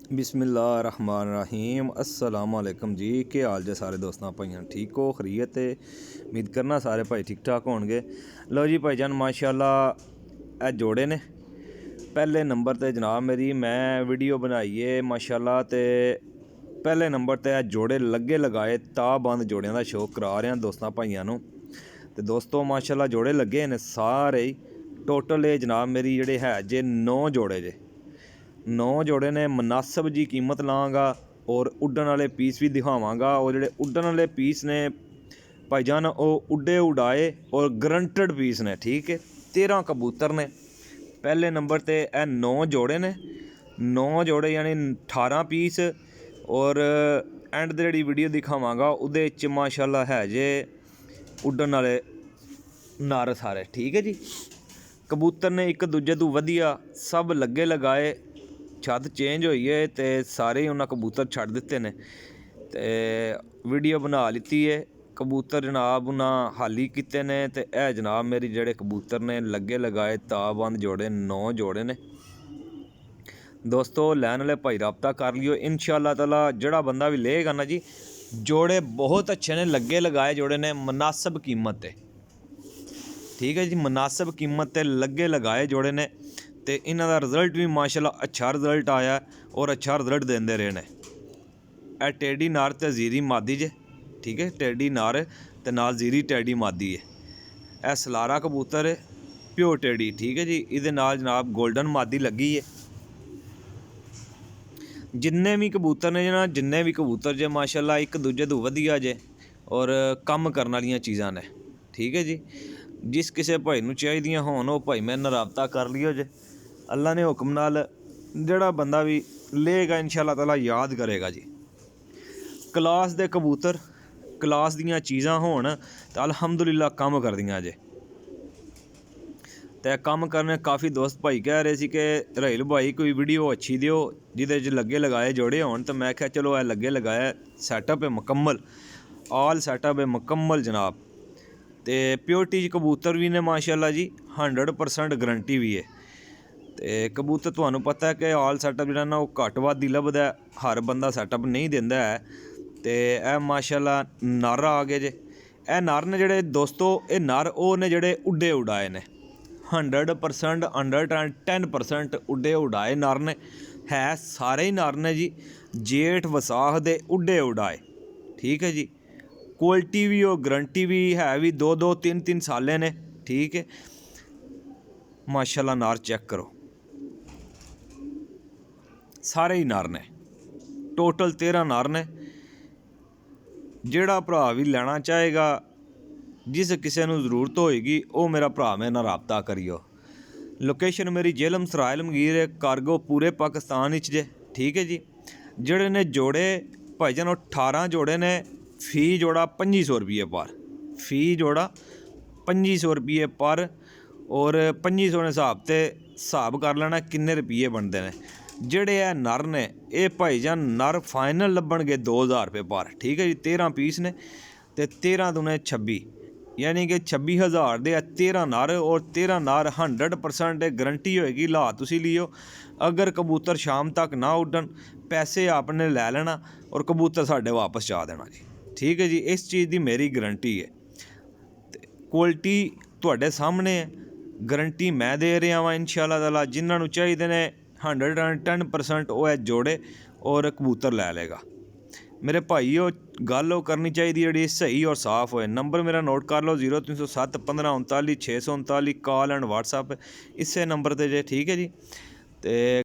बिस्मिल्लाहिर्रहमानिर्रहीम अस्सलाम वालेकुम जी। क्या हाल जे सारे दोस्तों भाइयों, ठीक हो खरीयत है? उम्मीद करना सारे भाई ठीक ठाक होणगे। लो जी भाईजान, माशाल्लाह ए जोड़े ने पहले नंबर ते जनाब मेरी मैं वीडियो बनाई है माशाल्लाह। ते पहले नंबर ते जोड़े लगे लगाए ताबंद जोड़ियां दा शौक करा रहा दोस्तों भाइयों नूं। ते दोस्तों माशाल्लाह जोड़े लगे ने सारे टोटल जनाब मेरी जेह्ड़े है जे 9 जोड़े जे 9 जोड़े ने। मुनासिब जी कीमत लाँगा और उड्डन वाले पीस भी दिखावांगा। और जेह्ड़े उड्डन वाले पीस ने भाईजान वो उड्डे उड़ाए और गरंटेड पीस ने, ठीक है। 13 कबूतर ने पहले नंबर ते 9 जोड़े ने, 9 जोड़े यानी 18 पीस। और एंड दी जेह्ड़ी वीडियो दिखावांगा उहदे च माशाल्लाह है जे उड्डन वाले नर सारे, ठीक है जी। कबूतर ने एक दूजे तो वधिया सब लगे लगाए, छत चेंज होई है तो सारे ही उन्हें कबूतर छड्ड दिते ने ते वीडियो बना लीती है। कबूतर जनाब उन्हें हाली किते ने ते ए जनाब मेरी जेह्ड़े कबूतर ने लगे लगाए ताबंद जोड़े 9 जोड़े ने। दोस्तों लैन वाले भाई रब्ता कर लियो इंशाअल्लाह ताला। जेड़ा बंदा भी लेगा ना जी, जोड़े बहुत अच्छे ने लगे लगाए जोड़े ने मुनासिब कीमत ते, ठीक है जी। मुनासिब कीमत ते लगे लगाए जोड़े ने ते इन्हां दा रिजल्ट भी माशाल्लाह अच्छा रिजल्ट आया और अच्छा रिजल्ट देंदे रहे ने। ए टेडी नार ते जीरी मादी जे, ठीक है। टेडी नार ते नाल जीरी टेडी मादी है। ए सलारा कबूतर है प्योर टेडी, ठीक है जी। इहदे नाल जनाब गोल्डन मादी लगी है। जिन्ने भी कबूतर ने ना, जिन्ने भी कबूतर जे माशाल्लाह एक दूजे तो वधिया जे और कम करन वालियां चीज़ां ने, ठीक है जी। जिस किसी भाई नूं चाहिदियां होण वो भाई मेरे नाल राबता कर लियो जे। अल्लाह ने हुक्म नाल जेड़ा बंदा भी लेगा इंशाअल्लाह ताला याद करेगा जी। क्लास दे कबूतर क्लास दियां चीज़ां होण ते अल्हम्दुलिल्लाह कम करदियां जे। ते कम करने काफ़ी दोस्त भाई कह रहे सी कि राहिल भाई कोई वीडियो अच्छी दियो जिहदे च लगे लगाए जोड़े होण। तो मैं क्या चलो लगे लगाए सैटअप है मुकम्मल, ऑल सैटअप है मुकम्मल जनाब। ते प्योरिटी च कबूतर भी ने माशाल्लाह जी, 100% गारंटी भी है। ते कबूतर तुहानूं पता है कि ऑल सैटअप जेह्ड़ा ना वो घट्ट बद्ध ही लभदा है, हर बंदा सैटअप नहीं दिंदा है। ते ए माशाल्लाह नर आ गए जे। ए नर ने जेह्ड़े दोस्तों, ये नर ओह् ने जेह्ड़े उड्डे उड़ाए ने 100% 110% उड्डे उड़ाए नर ने। है सारे ही नर ने जी, जेठ वसाख दे उड्डे उड़ाए, ठीक है जी। क्वालिटी भी और गारंटी भी है भी 2-2 3-3 सालें ने, ठीक है। माशाल्लाह नार चेक करो, सारे ही नर ने, टोटल 13 नर ने। जेड़ा भरा भी लेना चाहेगा, जिस किसी नूं जरूरत होएगी वो मेरा भरा मेरे नाल राबता करियो। लोकेशन मेरी जेहलम सराय लमगीर है, कारगो पूरे पाकिस्तान विच जे, ठीक है जी। जेड़े ने जोड़े भाईजान 18 जोड़े ने, फी जोड़ा 2500 रुपये पर, फी जोड़ा 2500 रुपये पर। और 2500 ने हिसाब कर लेना किन्ने रुपये बनते हैं। जेड़े है नर ने ये भाईजान नर फाइनल लब्भणगे 2000 रुपये पर, ठीक है जी। 13 पीस ने ते 13 दूने 26 यानी कि 26,000 दे 13 नर। और 13 नर 100% गारंटी होएगी। ला तुसी लियो, अगर कबूतर शाम तक ना उड्डन पैसे आपने लै लेना और कबूतर साढ़े वापस जा देना जी, ठीक है जी। इस चीज़ की मेरी गारंटी है। क्वालिटी तुहाडे सामने है, गारंटी मैं दे रहा वां इंशाअल्लाह ताला। जिन्हां नूं चाहिदे ने 110% वो है जोड़े और कबूतर लै लेगा। मेरे भाई वो गल वो करनी चाहिए जी सही और साफ होए। नंबर मेरा नोट कर लो 0307 15 39 639, कॉल एंड व्हाट्सअप इसे नंबर ते जे, ठीक है जी। ते